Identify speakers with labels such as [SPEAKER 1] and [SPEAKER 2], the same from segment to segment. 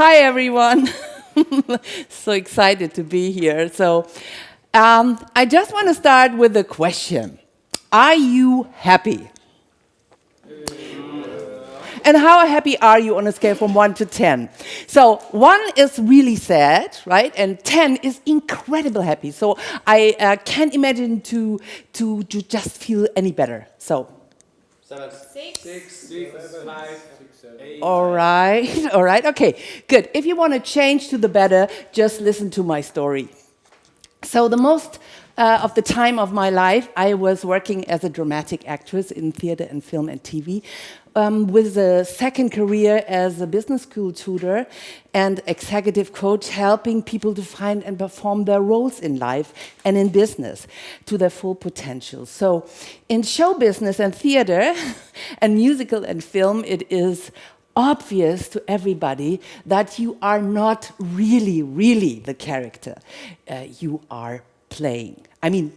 [SPEAKER 1] Hi, everyone. So excited to be here. So I just want to start with a question. Are you happy? And how happy are you on a scale from 1 to 10? So 1 is really sad, right? And 10 is incredibly happy. So I can't imagine to just feel any better. So.
[SPEAKER 2] 7. 6. 5. 8.
[SPEAKER 1] All right, okay, good. If you want to change to the better, just listen to my story. So the most of the time of my life, I was working as a dramatic actress in theater and film and TV, with a second career as a business school tutor and executive coach, helping people to find and perform their roles in life and in business to their full potential. So in show business and theater and musical and film, it is obvious to everybody that you are not really the character you are playing. I mean,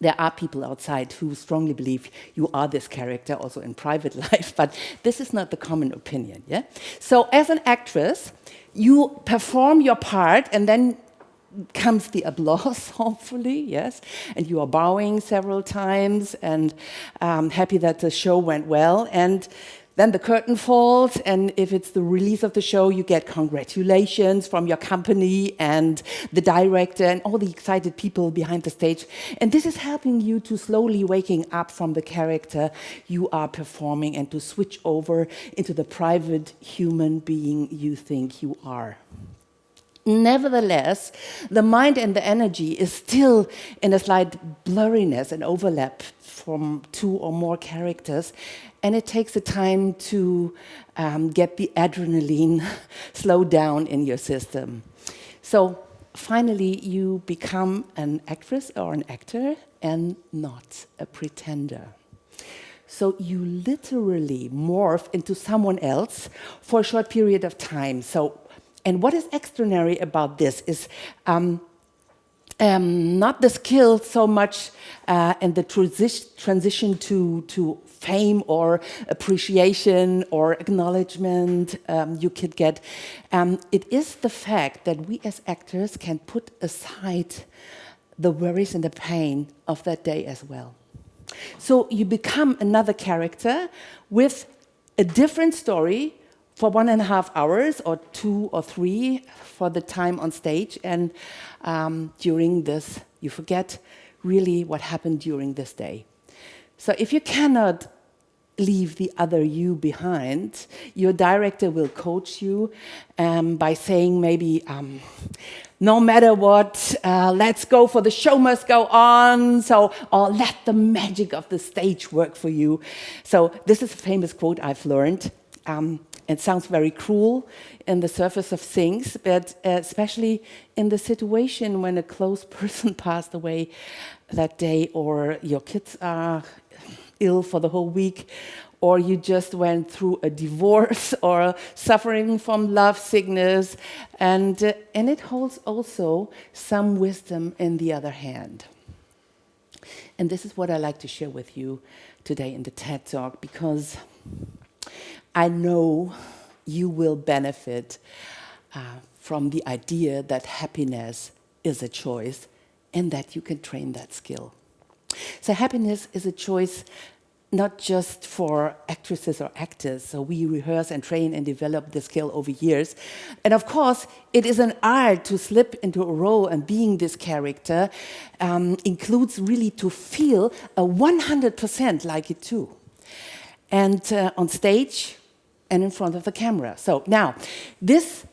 [SPEAKER 1] there are people outside who strongly believe you are this character also in private life, but this is not the common opinion, yeah? So as an actress, you perform your part and then comes the applause, hopefully, yes? And you are bowing several times and happy that the show went well. And then the curtain falls, and if it's the release of the show, you get congratulations from your company and the director and all the excited people behind the stage. And this is helping you to slowly waking up from the character you are performing and to switch over into the private human being you think you are. Nevertheless, the mind and the energy is still in a slight blurriness and overlap from 2 or more characters, and it takes a time to get the adrenaline slowed down in your system. So finally, you become an actress or an actor and not a pretender. So you literally morph into someone else for a short period of time. And what is extraordinary about this is not the skill so much and the transition to fame or appreciation or acknowledgement you could get. It is the fact that we as actors can put aside the worries and the pain of that day as well. So you become another character with a different story for 1.5 hours or 2 or 3 for the time on stage. And during this, you forget really what happened during this day. So if you cannot leave the other you behind, your director will coach you by saying maybe, no matter what, let's go for the show must go on, or let the magic of the stage work for you. So this is a famous quote I've learned. It sounds very cruel in the surface of things, but especially in the situation when a close person passed away that day, or your kids are ill for the whole week, or you just went through a divorce or suffering from love sickness, and it holds also some wisdom in the other hand. And this is what I like to share with you today in the TED Talk, because I know you will benefit from the idea that happiness is a choice and that you can train that skill. So happiness is a choice not just for actresses or actors. So we rehearse and train and develop the skill over years. And of course, it is an art to slip into a role, and being this character includes really to feel 100% like it too. And on stage and in front of the camera. So now, this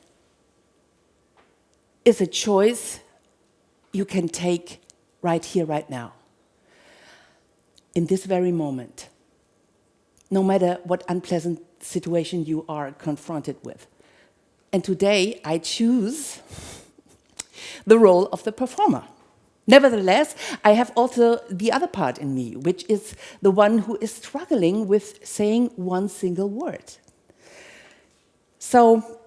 [SPEAKER 1] is a choice you can take right here, right now. In this very moment, no matter what unpleasant situation you are confronted with. And today, I choose the role of the performer. Nevertheless, I have also the other part in me, which is the one who is struggling with saying one single word. So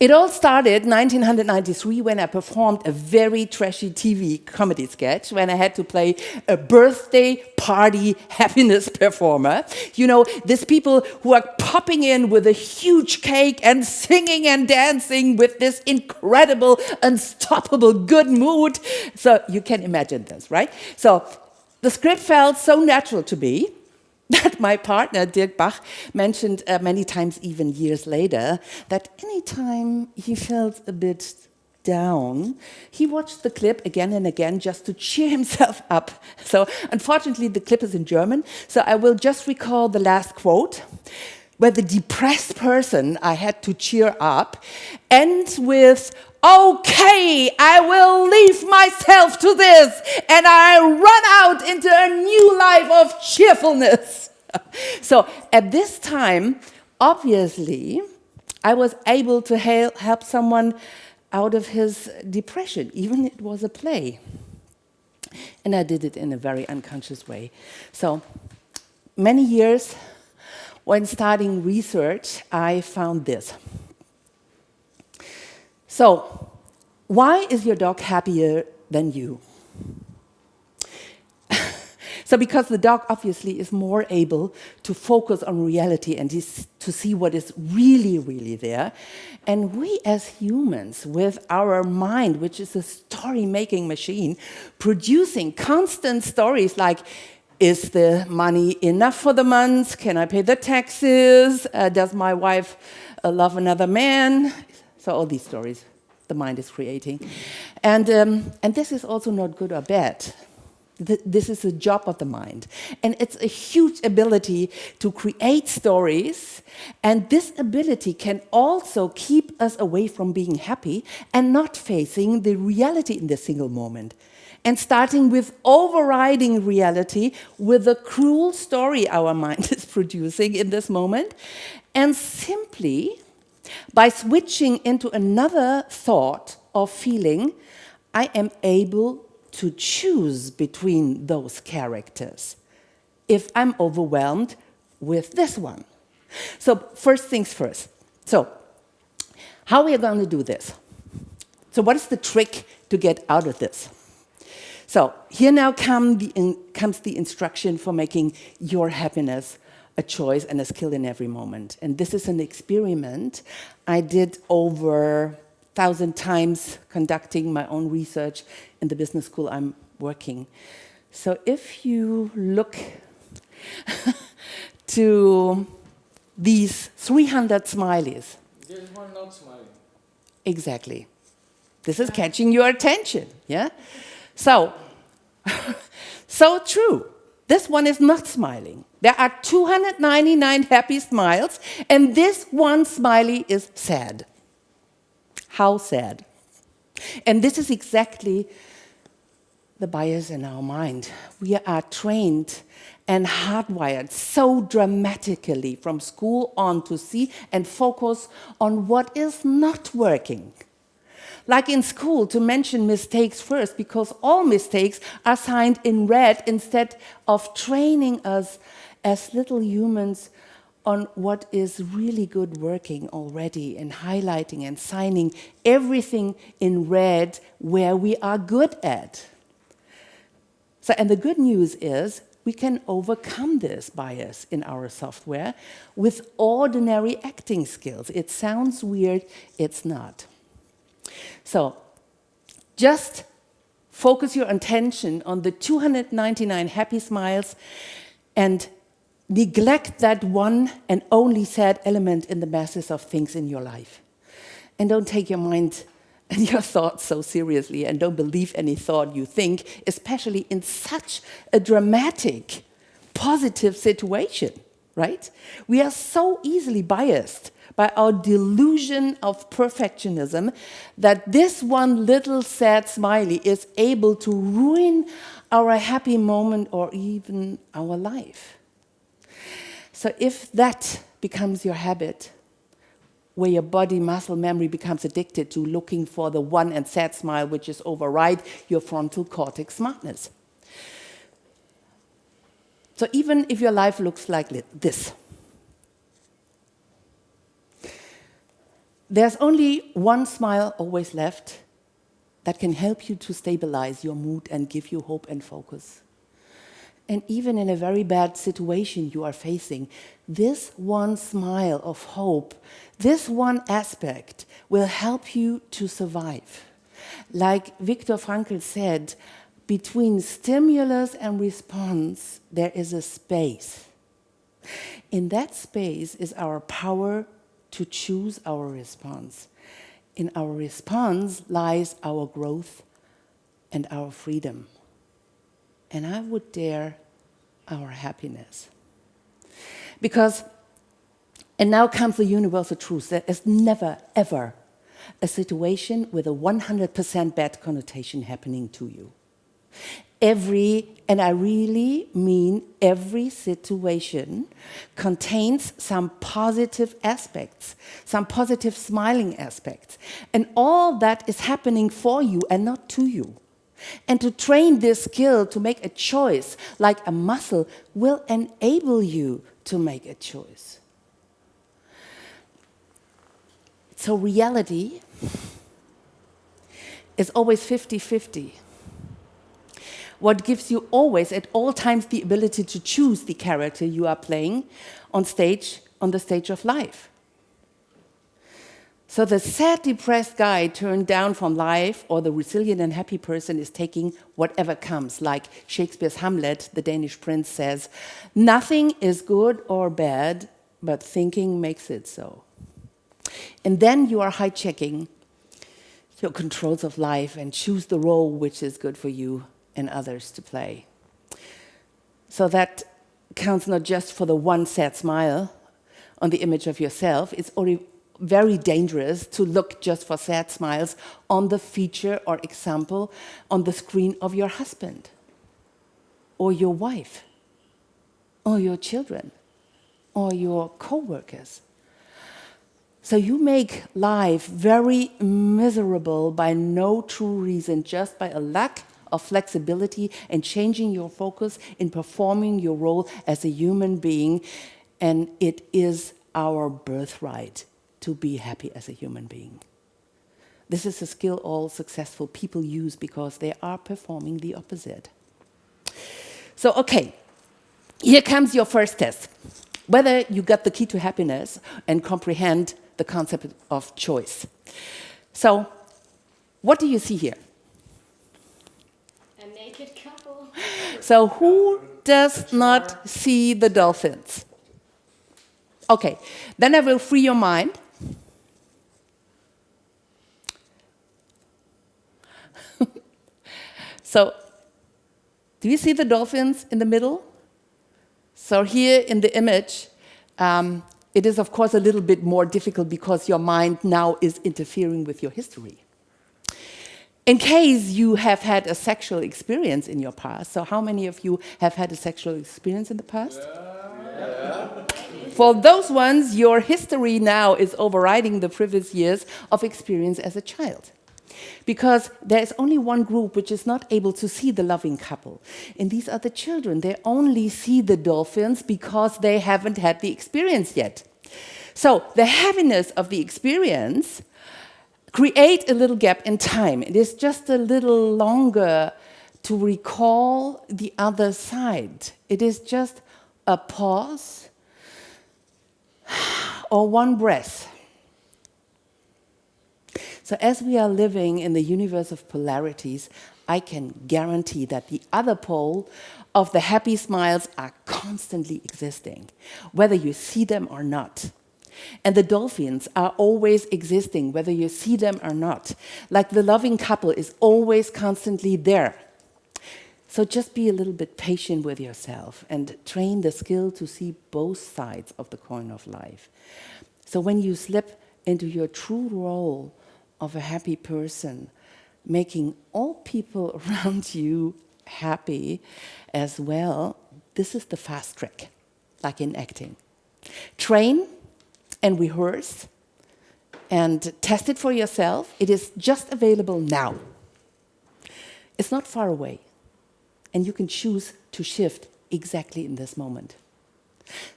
[SPEAKER 1] It all started 1993 when I performed a very trashy TV comedy sketch when I had to play a birthday party happiness performer. You know, these people who are popping in with a huge cake and singing and dancing with this incredible, unstoppable good mood. So you can imagine this, right? So the script felt so natural to me that my partner, Dirk Bach, mentioned many times, even years later, that anytime he felt a bit down, he watched the clip again and again just to cheer himself up. So unfortunately, the clip is in German, so I will just recall the last quote, where the depressed person I had to cheer up ends with, "Okay, I will leave myself to this, and I run out into a new life of cheerfulness." So at this time, obviously, I was able to help someone out of his depression, even it was a play. And I did it in a very unconscious way. So many years when starting research, I found this. So, why is your dog happier than you? So because the dog obviously is more able to focus on reality and to see what is really, really there. And we as humans, with our mind, which is a story-making machine, producing constant stories like, is the money enough for the month? Can I pay the taxes? Does my wife love another man? So all these stories the mind is creating. And this is also not good or bad. This is a job of the mind. And it's a huge ability to create stories. And this ability can also keep us away from being happy and not facing the reality in the single moment. And starting with overriding reality with the cruel story our mind is producing in this moment. And simply by switching into another thought or feeling, I am able to choose between those characters if I'm overwhelmed with this one. So first things first. So how we are going to do this? So what is the trick to get out of this? So here now comes the instruction for making your happiness a choice and a skill in every moment. And this is an experiment I did over 1,000 times conducting my own research in the business school I'm working. So if you look to these 300 smileys.
[SPEAKER 2] There's one not smiling.
[SPEAKER 1] Exactly. This is catching your attention, yeah? So, so true. This one is not smiling. There are 299 happy smiles, and this one smiley is sad. How sad. And this is exactly the bias in our mind. We are trained and hardwired so dramatically from school on to see and focus on what is not working. Like in school, to mention mistakes first, because all mistakes are signed in red instead of training us as little humans on what is really good working already and highlighting and signing everything in red where we are good at. So, and the good news is we can overcome this bias in our software with ordinary acting skills. It sounds weird, it's not. So, just focus your attention on the 299 happy smiles and neglect that one and only sad element in the masses of things in your life. And don't take your mind and your thoughts so seriously, and don't believe any thought you think, especially in such a dramatic, positive situation, right? We are so easily biased by our delusion of perfectionism that this one little sad smiley is able to ruin our happy moment or even our life. So if that becomes your habit, where your body muscle memory becomes addicted to looking for the one and sad smile which is override your frontal cortex smartness. So even if your life looks like this, There's only one smile always left that can help you to stabilize your mood and give you hope and focus. And even in a very bad situation you are facing, this one smile of hope, this one aspect will help you to survive. Like Viktor Frankl said, between stimulus and response, there is a space. In that space is our power to choose our response. In our response lies our growth and our freedom. And I would dare our happiness. Because, and now comes the universal truth, there is never, ever a situation with a 100% bad connotation happening to you. And I really mean every situation contains some positive aspects, some positive smiling aspects. And all that is happening for you and not to you. And to train this skill to make a choice like a muscle will enable you to make a choice. So reality is always 50-50. What gives you always, at all times, the ability to choose the character you are playing on the stage of life. So the sad, depressed guy turned down from life, or the resilient and happy person is taking whatever comes. Like Shakespeare's Hamlet, the Danish prince says, "Nothing is good or bad, but thinking makes it so." And then you are hijacking your controls of life and choose the role which is good for you and others to play. So that counts not just for the one sad smile on the image of yourself, it's already very dangerous to look just for sad smiles on the feature or example on the screen of your husband, or your wife, or your children, or your co-workers. So you make life very miserable by no true reason, just by a lack of flexibility and changing your focus in performing your role as a human being. And it is our birthright to be happy as a human being. This is a skill all successful people use because they are performing the opposite. So, okay, here comes your first test. Whether you got the key to happiness and comprehend the concept of choice. So, what do you see here?
[SPEAKER 3] A naked couple.
[SPEAKER 1] So, who does not see the dolphins? Okay, then I will free your mind. So, do you see the dolphins in the middle? So here in the image, it is of course a little bit more difficult because your mind now is interfering with your history. In case you have had a sexual experience in your past, so how many of you have had a sexual experience in the past? Yeah. For those ones, your history now is overriding the previous years of experience as a child. Because there is only one group which is not able to see the loving couple. And these are the children. They only see the dolphins because they haven't had the experience yet. So the heaviness of the experience creates a little gap in time. It is just a little longer to recall the other side. It is just a pause or one breath. So as we are living in the universe of polarities, I can guarantee that the other pole of the happy smiles are constantly existing, whether you see them or not. And the dolphins are always existing, whether you see them or not. Like the loving couple is always constantly there. So just be a little bit patient with yourself and train the skill to see both sides of the coin of life. So when you slip into your true role of a happy person, making all people around you happy as well, this is the fast track, like in acting. Train and rehearse and test it for yourself. It is just available now. It's not far away. And you can choose to shift exactly in this moment.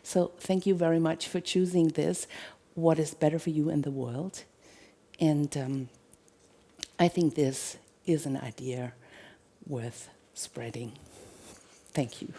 [SPEAKER 1] So thank you very much for choosing this. What is better for you in the world? And I think this is an idea worth spreading. Thank you.